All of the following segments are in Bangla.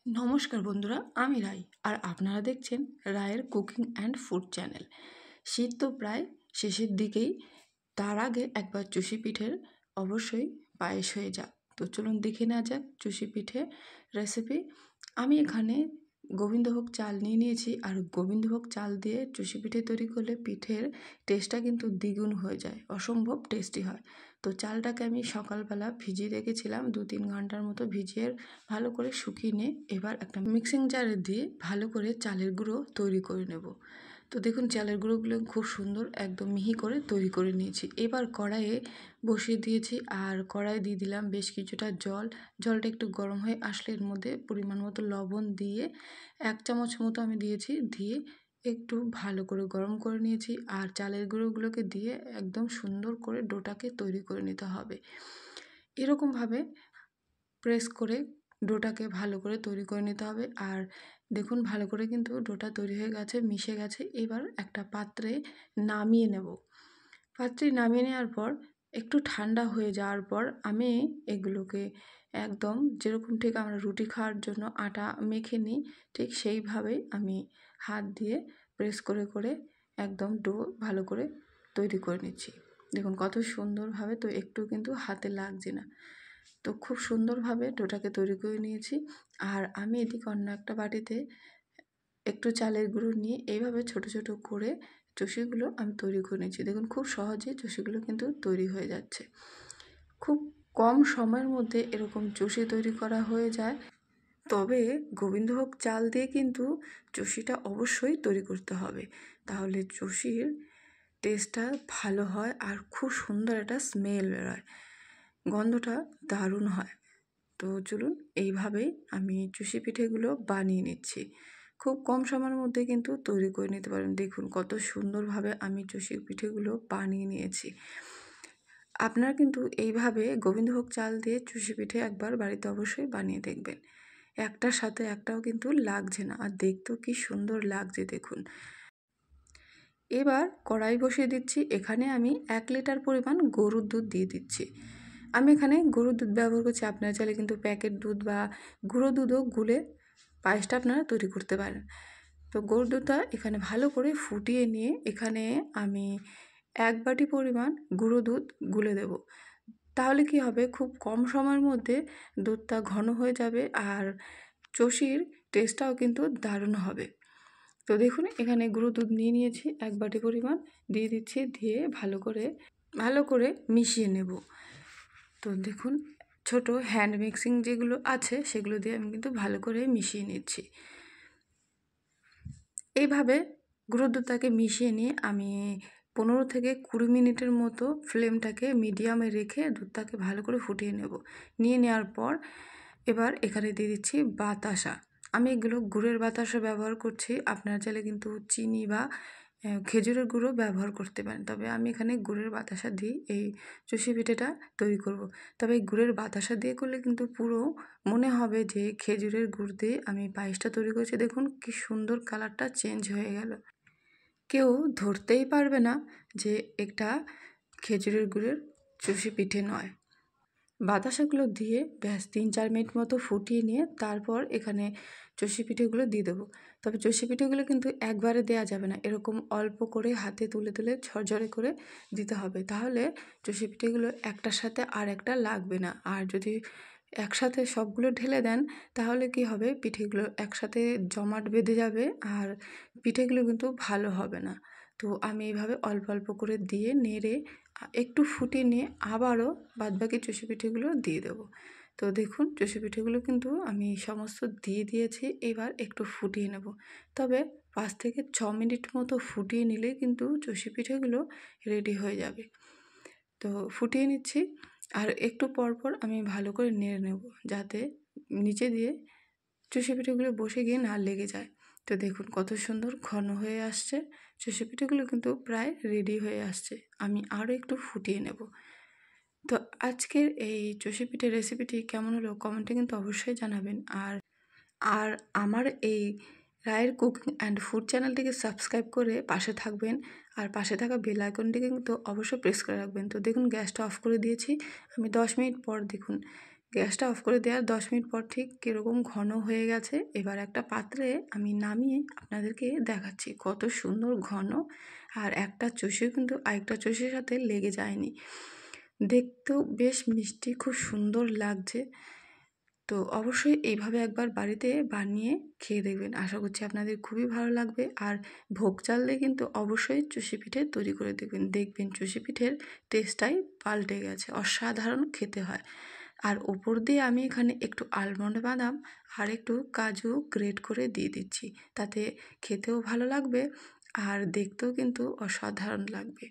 নমস্কার বন্ধুরা, আমি রাই আর আপনারা দেখছেন রায়ের কুকিং অ্যান্ড ফুড চ্যানেল। শীত তো প্রায় শেষের দিকেই, তার আগে একবার চুষি পিঠের অবশ্যই পায়েস হয়ে যাক। তো চলুন দেখে নেওয়া যাক চুষি পিঠে রেসিপি। আমি এখানে গোবিন্দভোগ চাল নিয়ে নিয়েছি, আর গোবিন্দভোগ চাল দিয়ে চুষি পিঠে তৈরি করলে পিঠের টেস্টটা কিন্তু দ্বিগুণ হয়ে যায়, অসম্ভব টেস্টি হয়। তো চালটাকে আমি সকালবেলা ভিজিয়ে রেখেছিলাম, 2-3 ঘন্টার মতো ভিজিয়ে ভালো করে শুকিয়ে নিয়ে এবার একটা মিক্সিং জারে দিয়ে ভালো করে চালের গুঁড়ো তৈরি করে নেব। তো দেখুন চালের গুঁড়োগুলো খুব সুন্দর একদম মিহি করে তৈরি করে নিয়েছি। এবার কড়াইয়ে বসিয়ে দিয়েছি, আর কড়াই দিয়ে দিলাম বেশ কিছুটা জল। জলটা একটু গরম হয়ে আসলে এর মধ্যে পরিমাণ মতো লবণ দিয়ে 1 চামচ মতো আমি দিয়েছি, দিয়ে একটু ভালো করে গরম করে নিয়েছি। আর চালের গুঁড়োগুলোকে দিয়ে একদম সুন্দর করে ডোটাকে তৈরি করে নিতে হবে। এরকমভাবে প্রেস করে ডোটাকে ভালো করে তৈরি করে নিতে হবে। আর দেখুন ভালো করে কিন্তু ডোটা তৈরি হয়ে গেছে, মিশে গেছে। এবার একটা পাত্রে নামিয়ে নেব। পাত্রে নামিয়ে নেওয়ার পর একটু ঠান্ডা হয়ে যাওয়ার পর আমি এগুলোকে একদম যেরকম ঠিক আমরা রুটি খাওয়ার জন্য আটা মেখে নিই, ঠিক সেইভাবেই আমি হাত দিয়ে প্রেস করে করে একদম ডো ভালো করে তৈরি করে নিচ্ছি। দেখুন কত সুন্দরভাবে, তো একটু কিন্তু হাতে লাগছে না। তো খুব সুন্দরভাবে ডোটাকে তৈরি করে নিয়েছি। আর আমি এদিকে অন্য একটা বাটিতে একটু চালের গুঁড়ো নিয়ে এইভাবে ছোট ছোট করে চষিগুলো আমি তৈরি করে নিয়েছি। দেখুন খুব সহজে চষিগুলো কিন্তু তৈরি হয়ে যাচ্ছে। খুব কম সময়ের মধ্যে এরকম চষি তৈরি করা হয়ে যায়। তবে গোবিন্দভোগ চাল দিয়ে কিন্তু চষিটা অবশ্যই তৈরি করতে হবে, তাহলে চষির টেস্টটা ভালো হয় আর খুব সুন্দর একটা স্মেল বেরোয়, গন্ধটা দারুণ হয়। তো চলুন এইভাবেই আমি চুষি পিঠেগুলো বানিয়ে নিচ্ছি। খুব কম সময়ের মধ্যে কিন্তু তৈরি করে নিতে পারেন। দেখুন কত সুন্দরভাবে আমি চুষি পিঠেগুলো বানিয়ে নিয়েছি। আপনারা কিন্তু এইভাবে গোবিন্দভোগ চাল দিয়ে চুষি পিঠে একবার বাড়িতে অবশ্যই বানিয়ে দেখবেন। একটার সাথে একটাও কিন্তু লাগছে না, আর দেখতেও কি সুন্দর লাগছে দেখুন। এবার কড়াই বসিয়ে দিচ্ছি। এখানে আমি 1 লিটার পরিমাণ গরুর দুধ দিয়ে দিচ্ছি। আমি এখানে গরুর দুধ ব্যবহার করছি, আপনারা চাইলে কিন্তু প্যাকেট দুধ বা গুঁড়ো দুধও গুলে পায়েসটা আপনারা তৈরি করতে পারেন। তো গরুর দুধটা এখানে ভালো করে ফুটিয়ে নিয়ে এখানে আমি 1 বাটি পরিমাণ গুঁড়ো দুধ গুলে দেব। তাহলে কি হবে, খুব কম সময়ের মধ্যে দুধটা ঘন হয়ে যাবে, আর চষির টেস্টটাও কিন্তু দারুণ হবে। তো দেখুন এখানে গুঁড়ো দুধ নিয়ে নিয়েছি 1 বাটি পরিমাণ, দিয়ে দিচ্ছি, দিয়ে ভালো করে মিশিয়ে নেব। তো দেখুন ছোট হ্যান্ড মিক্সিং যেগুলো আছে সেগুলো দিয়ে আমি কিন্তু ভালো করে মিশিয়ে নিচ্ছি। এইভাবে গুঁড়ো দুধটাকে মিশিয়ে নিয়ে আমি 15 থেকে 20 মিনিটের মতো ফ্লেমটাকে মিডিয়ামে রেখে দুধটাকে ভালো করে ফুটিয়ে নিয়ে নেওয়ার পর এবার এখানে দিয়ে দিচ্ছি বাতাসা। আমি এগুলো গুড়ের বাতাসা ব্যবহার করছি, আপনারা চাইলে কিন্তু চিনি বা খেজুরের গুঁড়ো ব্যবহার করতে পারেন। তবে আমি এখানে গুড়ের বাতাসা দিয়ে এই চুষি পিঠেটা তৈরি করব। তবে এই গুড়ের বাতাসা দিয়ে করলে কিন্তু পুরো মনে হবে যে খেজুরের গুড় দিয়ে আমি পায়েসটা তৈরি করেছি। দেখুন কি সুন্দর কালারটা চেঞ্জ হয়ে গেল, কেউ ধরতেই পারবে না যে এটা খেজুরের গুড়ের চুষি পিঠে নয়। বাতাসাগুলো দিয়ে ব্যাস 3-4 মিনিট মতো ফুটিয়ে নিয়ে তারপর এখানে চষি পিঠেগুলো দিয়ে দেবো। তবে চষি পিঠেগুলো কিন্তু একবারে দেওয়া যাবে না, এরকম অল্প করে হাতে তুলে তুলে ঝরঝরে করে দিতে হবে, তাহলে চষি পিঠেগুলো একটার সাথে আর একটা লাগবে না। আর যদি একসাথে সবগুলো ঢেলে দেন তাহলে কি হবে, পিঠেগুলো একসাথে জমাট বেঁধে যাবে আর পিঠেগুলো কিন্তু ভালো হবে না। তো আমি এইভাবে অল্প অল্প করে দিয়ে নেড়ে একটু ফুটিয়ে নিয়ে আবারও বাদবাকি চষি পিঠেগুলো দিয়ে দেবো। তো দেখুন চষি পিঠেগুলো কিন্তু আমি সমস্ত দিয়ে দিয়েছি, এবার একটু ফুটিয়ে নেব। তবে 5 থেকে 6 মিনিট মতো ফুটিয়ে নিলে কিন্তু চষি পিঠেগুলো রেডি হয়ে যাবে। তো ফুটিয়ে নিচ্ছি, আর একটু পর পর আমি ভালো করে নেড়ে নেব যাতে নিচে দিয়ে চষি পিঠেগুলো বসে গিয়ে না লেগে যায়। তো দেখুন কত সুন্দর ঘন হয়ে আসছে, চষি পিঠেগুলো কিন্তু প্রায় রেডি হয়ে আসছে। আমি আরও একটু ফুটিয়ে নেব। তো আজকের এই চষি পিঠের রেসিপিটি কেমন হলো কমেন্টে কিন্তু অবশ্যই জানাবেন। আর আমার এই রায়ের কুকিং অ্যান্ড ফুড চ্যানেলটিকে সাবস্ক্রাইব করে পাশে থাকবেন, আর পাশে থাকা বেল আইকনটিকে কিন্তু অবশ্যই প্রেস করে রাখবেন। তো দেখুন গ্যাসটা অফ করে দিয়েছি আমি। 10 মিনিট পর দেখুন গ্যাসটা অফ করে দেওয়ার 10 মিনিট পর ঠিক কীরকম ঘন হয়ে গেছে। এবার একটা পাত্রে আমি নামিয়ে আপনাদেরকে দেখাচ্ছি কত সুন্দর ঘন, আর একটা চষেও কিন্তু আরেকটা চষের সাথে লেগে যায়নি। দেখতেও বেশ মিষ্টি, খুব সুন্দর লাগছে। তো অবশ্যই এইভাবে একবার বাড়িতে বানিয়ে খেয়ে দেখবেন, আশা করছি আপনাদের খুবই ভালো লাগবে। আর ভোগ চাল দিয়ে কিন্তু অবশ্যই চষি পিঠে তৈরি করে দেখবেন চষি পিঠের টেস্টটাই পাল্টে গেছে, অসাধারণ খেতে হয়। আর ওপর দিয়ে আমি এখানে একটু আলমন্ড বাদাম আর একটু কাজু গ্রেট করে দিয়ে দিচ্ছি, তাতে খেতেও ভালো লাগবে আর দেখতেও কিন্তু অসাধারণ লাগবে।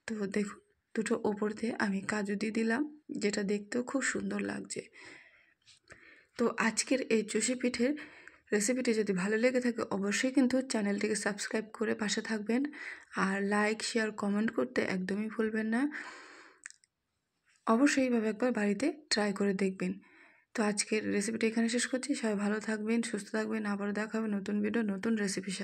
তো দেখুন, দুটো ওপর দিয়ে আমি কাজু দিয়ে দিলাম, যেটা দেখতেও খুব সুন্দর লাগছে। তো আজকের এই চষি পিঠের রেসিপিটি যদি ভালো লেগে থাকে অবশ্যই কিন্তু চ্যানেলটিকে সাবস্ক্রাইব করে পাশে থাকবেন, আর লাইক শেয়ার কমেন্ট করতে একদমই ভুলবেন না। অবশ্যই এইভাবে একবার বাড়িতে ট্রাই করে দেখবেন। তো আজকের রেসিপিটি এখানে শেষ করছি। সবাই ভালো থাকবেন, সুস্থ থাকবেন, আবারও দেখা হবে নতুন ভিডিও নতুন রেসিপির সাথে।